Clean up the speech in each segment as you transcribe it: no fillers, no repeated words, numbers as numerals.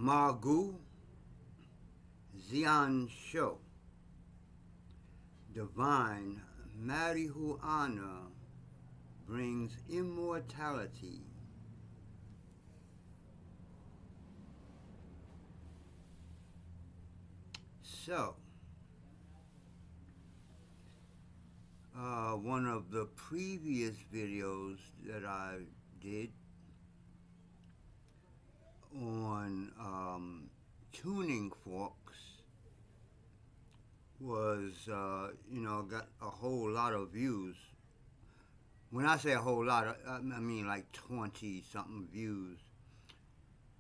Magu Zian Sho, divine marijuana brings immortality. So, one of the previous videos that I did on tuning forks was, got a whole lot of views. When I say a whole lot, I mean like 20 something views.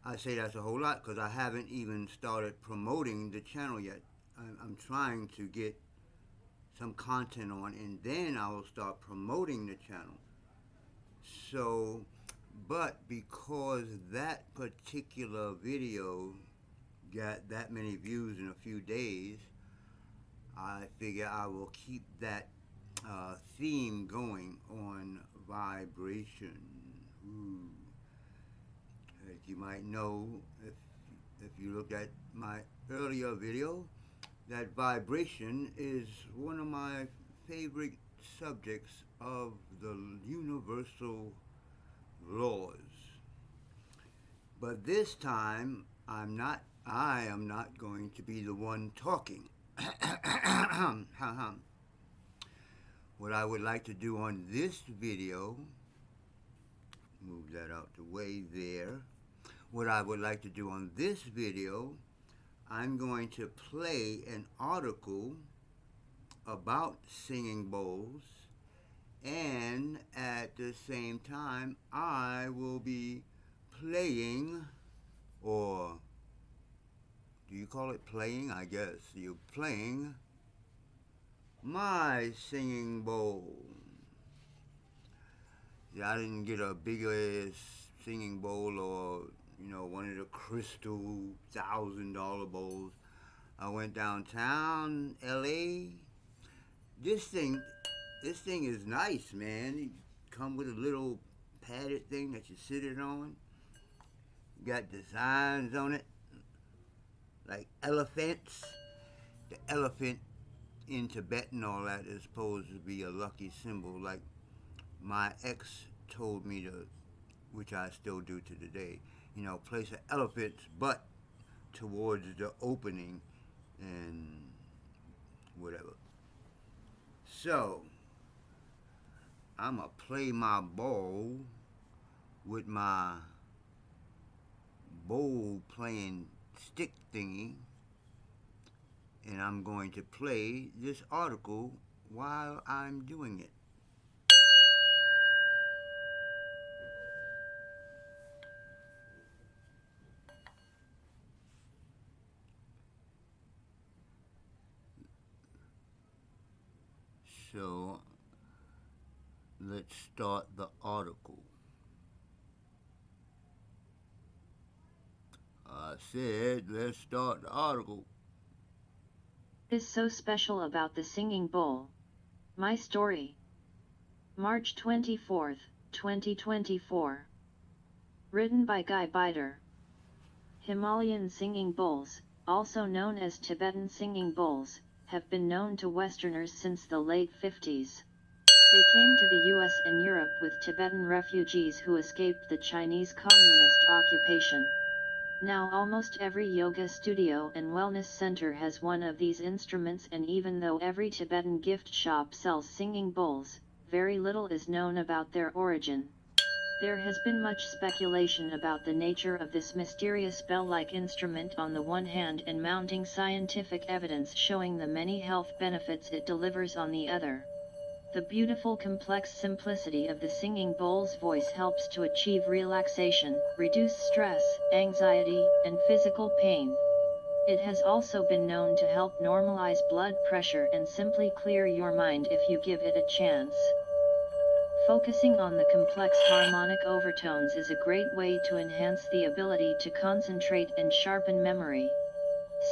I say that's a whole lot because I haven't even started promoting the channel yet. I'm trying to get some content on, and then I will start promoting the channel. So, but because that particular video got that many views in a few days, I figure I will keep that theme going on vibration. Ooh. As you might know, if you looked at my earlier video, that vibration is one of my favorite subjects of the universal laws. But this time, I am not going to be the one talking. What I would like to do on this video, move that out the way there. What I would like to do on this video, I'm going to play an article about singing bowls, and at the same time I will be playing, or do you call it playing? I guess you're playing my singing bowl. I didn't get a big ass singing bowl or one of the crystal $1,000 bowls. I went downtown LA. This thing is nice, man. It come with a little padded thing that you sit it on. Got designs on it like elephants. The elephant in Tibet and all that is supposed to be a lucky symbol, like my ex told me to, which I still do to today. Place an elephant's butt towards the opening and whatever. So, I'm going to play my bowl with my bowl playing stick thingy, and I'm going to play this article while I'm doing it. So, let's start the article. I said, let's start the article. Is so special about the singing bowl? My story. March 24th, 2024. Written by Guy Bider. Himalayan singing bowls, also known as Tibetan singing bowls, have been known to Westerners since the late 50s. They came to the US and Europe with Tibetan refugees who escaped the Chinese communist occupation. Now almost every yoga studio and wellness center has one of these instruments, and even though every Tibetan gift shop sells singing bowls, very little is known about their origin. There has been much speculation about the nature of this mysterious bell-like instrument on the one hand, and mounting scientific evidence showing the many health benefits it delivers on the other. The beautiful complex simplicity of the singing bowl's voice helps to achieve relaxation, reduce stress, anxiety, and physical pain. It has also been known to help normalize blood pressure and simply clear your mind if you give it a chance. Focusing on the complex harmonic overtones is a great way to enhance the ability to concentrate and sharpen memory.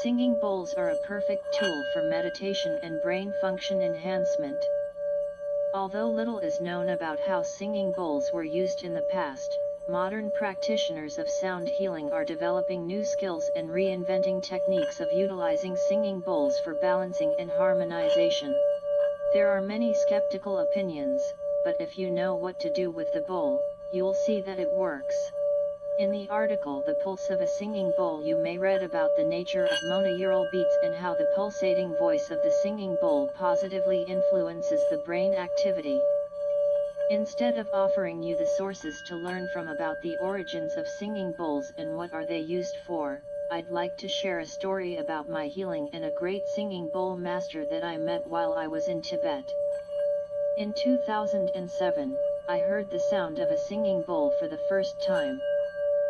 Singing bowls are a perfect tool for meditation and brain function enhancement. Although little is known about how singing bowls were used in the past, Modern practitioners of sound healing are developing new skills and reinventing techniques of utilizing singing bowls for balancing and harmonization. There are many skeptical opinions, but if you know what to do with the bowl, you'll see that it works. In the article The Pulse of a Singing Bowl you may read about the nature of monaural beats and how the pulsating voice of the singing bowl positively influences the brain activity. Instead of offering you the sources to learn from about the origins of singing bowls and what are they used for, I'd like to share a story about my healing and a great singing bowl master that I met while I was in Tibet. In 2007, I heard the sound of a singing bowl for the first time.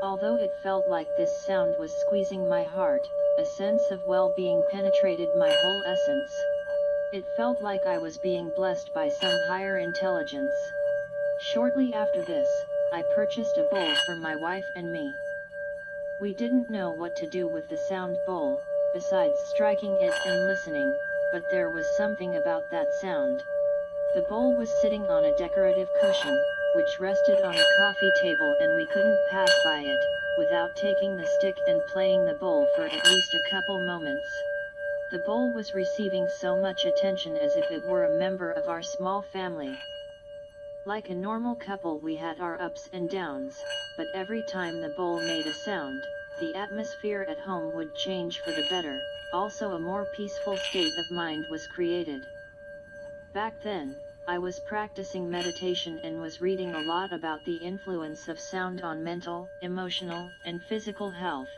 Although it felt like this sound was squeezing my heart, a sense of well-being penetrated my whole essence. It felt like I was being blessed by some higher intelligence. Shortly after this, I purchased a bowl for my wife and me. We didn't know what to do with the sound bowl, besides striking it and listening, but there was something about that sound. The bowl was sitting on a decorative cushion, which rested on a coffee table, and we couldn't pass by it, without taking the stick and playing the bowl for at least a couple moments. The bowl was receiving so much attention as if it were a member of our small family. Like a normal couple we had our ups and downs, but every time the bowl made a sound, the atmosphere at home would change for the better, also a more peaceful state of mind was created. Back then, I was practicing meditation and was reading a lot about the influence of sound on mental, emotional, and physical health.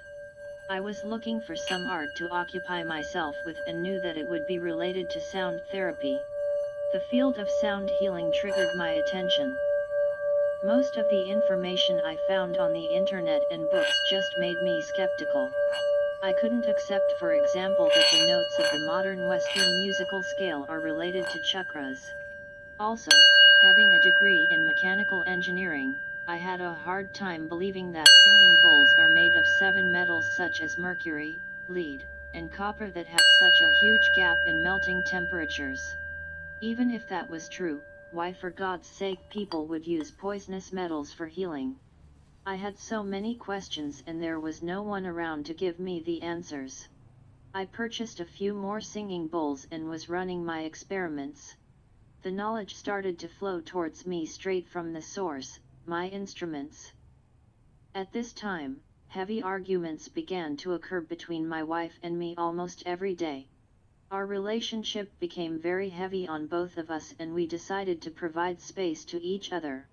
I was looking for some art to occupy myself with and knew that it would be related to sound therapy. The field of sound healing triggered my attention. Most of the information I found on the internet and books just made me skeptical. I couldn't accept, for example, that the notes of the modern Western musical scale are related to chakras. Also, having a degree in mechanical engineering, I had a hard time believing that singing bowls are made of 7 metals such as mercury, lead, and copper that have such a huge gap in melting temperatures. Even if that was true, why for God's sake people would use poisonous metals for healing? I had so many questions and there was no one around to give me the answers. I purchased a few more singing bowls and was running my experiments. The knowledge started to flow towards me straight from the source, my instruments. At this time, heavy arguments began to occur between my wife and me almost every day. Our relationship became very heavy on both of us and we decided to provide space to each other.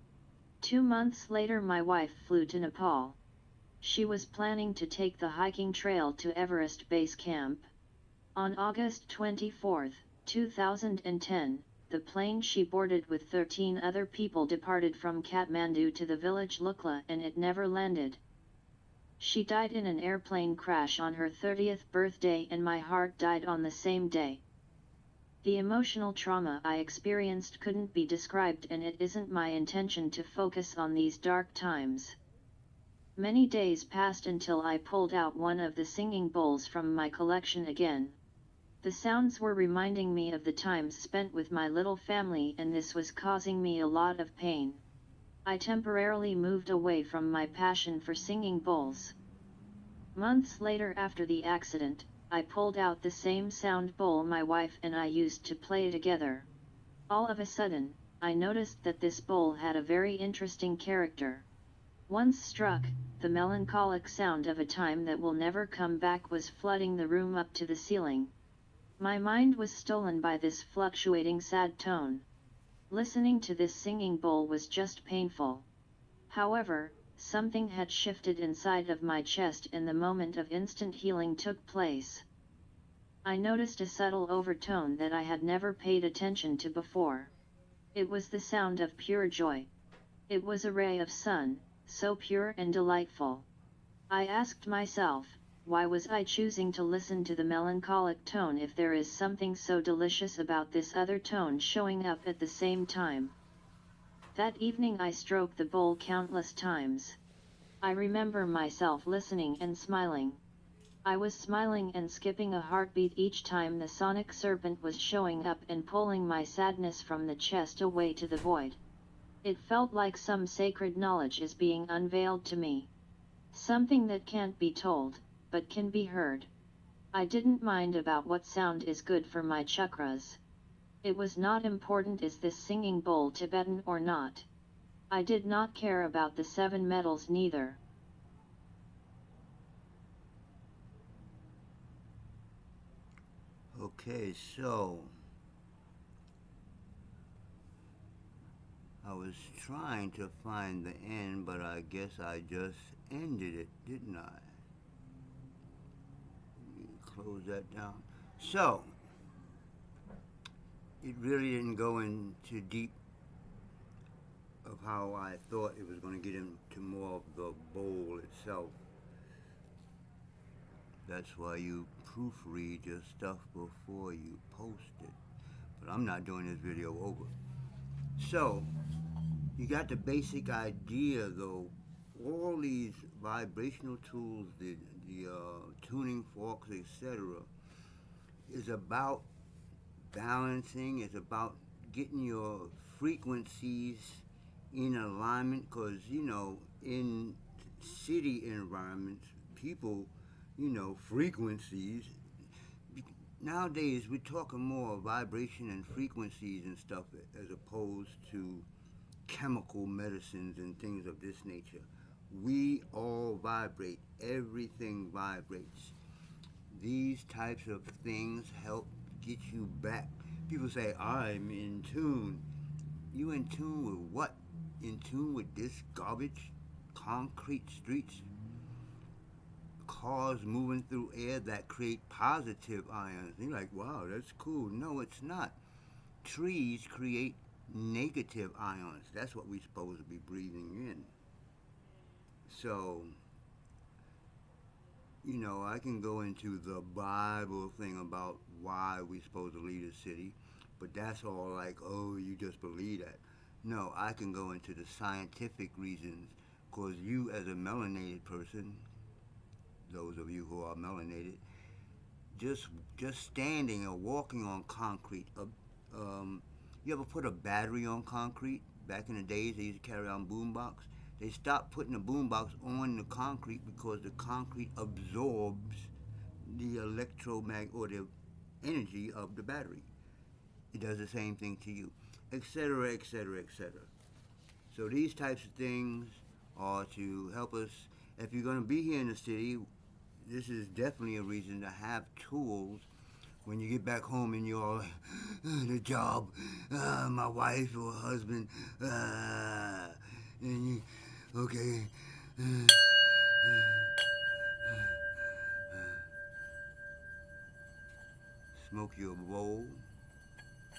2 months later my wife flew to Nepal. She was planning to take the hiking trail to Everest Base Camp. On August 24, 2010, the plane she boarded with 13 other people departed from Kathmandu to the village Lukla and it never landed. She died in an airplane crash on her 30th birthday and my heart died on the same day. The emotional trauma I experienced couldn't be described and it isn't my intention to focus on these dark times. Many days passed until I pulled out one of the singing bowls from my collection again. The sounds were reminding me of the times spent with my little family and this was causing me a lot of pain. I temporarily moved away from my passion for singing bowls. Months later after the accident, I pulled out the same sound bowl my wife and I used to play together. All of a sudden, I noticed that this bowl had a very interesting character. Once struck, the melancholic sound of a time that will never come back was flooding the room up to the ceiling. My mind was stolen by this fluctuating sad tone. Listening to this singing bowl was just painful. However, something had shifted inside of my chest and the moment of instant healing took place. I noticed a subtle overtone that I had never paid attention to before. It was the sound of pure joy. It was a ray of sun, so pure and delightful. I asked myself, why was I choosing to listen to the melancholic tone if there is something so delicious about this other tone showing up at the same time? That evening I stroked the bowl countless times. I remember myself listening and smiling. I was smiling and skipping a heartbeat each time the sonic serpent was showing up and pulling my sadness from the chest away to the void. It felt like some sacred knowledge is being unveiled to me. Something that can't be told, but can be heard. I didn't mind about what sound is good for my chakras. It was not important is this singing bowl Tibetan or not. I did not care about the 7 metals neither. Okay, so I was trying to find the end, but I guess I just ended it, didn't I? Close that down. So, it really didn't go into deep of how I thought it was going to get into more of the bowl itself. That's why you proofread your stuff before you post it. But I'm not doing this video over. So, you got the basic idea though. All these vibrational tools, the tuning forks, etc., is about balancing. It's about getting your frequencies in alignment. Because in city environments, people, frequencies. Nowadays, we're talking more vibration and frequencies and stuff as opposed to chemical medicines and things of this nature. We all vibrate. Everything vibrates. These types of things help get you back. People say, I'm in tune. You in tune with what? In tune with this garbage? Concrete streets? Cars moving through air that create positive ions. You're like, wow, that's cool. No, it's not. Trees create negative ions. That's what we're supposed to be breathing in. So, I can go into the Bible thing about why we're supposed to leave the city, but that's all like, oh, you just believe that. No, I can go into the scientific reasons, because you as a melanated person, those of you who are melanated, just standing or walking on concrete. You ever put a battery on concrete? Back in the days, they used to carry on boombox. They stopped putting the boombox on the concrete because the concrete absorbs the electromagnetic or the energy of the battery. It does the same thing to you, etc., etc., etc. So these types of things are to help us. If you're going to be here in the city, this is definitely a reason to have tools when you get back home and you're all like, the job, my wife or husband, and you, okay. Smoke your bowl.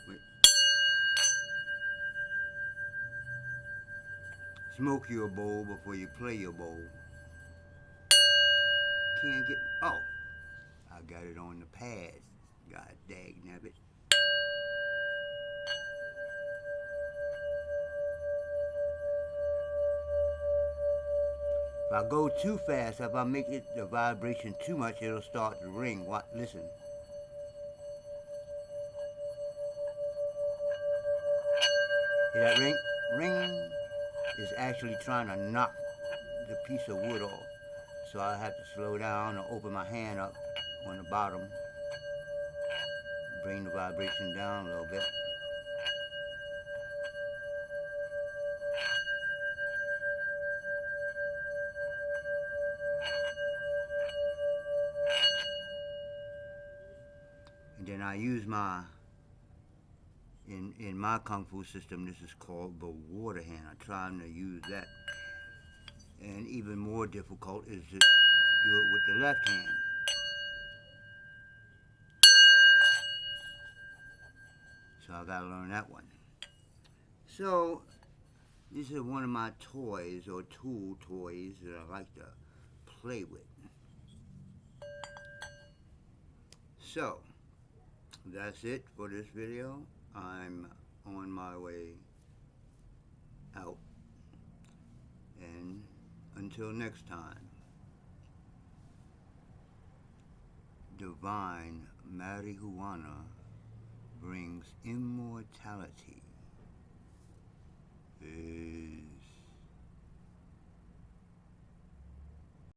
Wait. Smoke your bowl before you play your bowl. Can't get. Oh, I got it on the pad. God dag nabbit. If I go too fast, if I make it the vibration too much, it'll start to ring. What? Listen. Hear that ring? Ring is actually trying to knock the piece of wood off. So I have to slow down or open my hand up on the bottom, bring the vibration down a little bit. And then I use in my Kung Fu system, this is called the water hand. I'm trying to use that. And even more difficult is to do it with the left hand. So I gotta learn that one. So this is one of my toys or tool toys that I like to play with. So that's it for this video. I'm on my way out. And until next time, divine marijuana brings immortality Peace.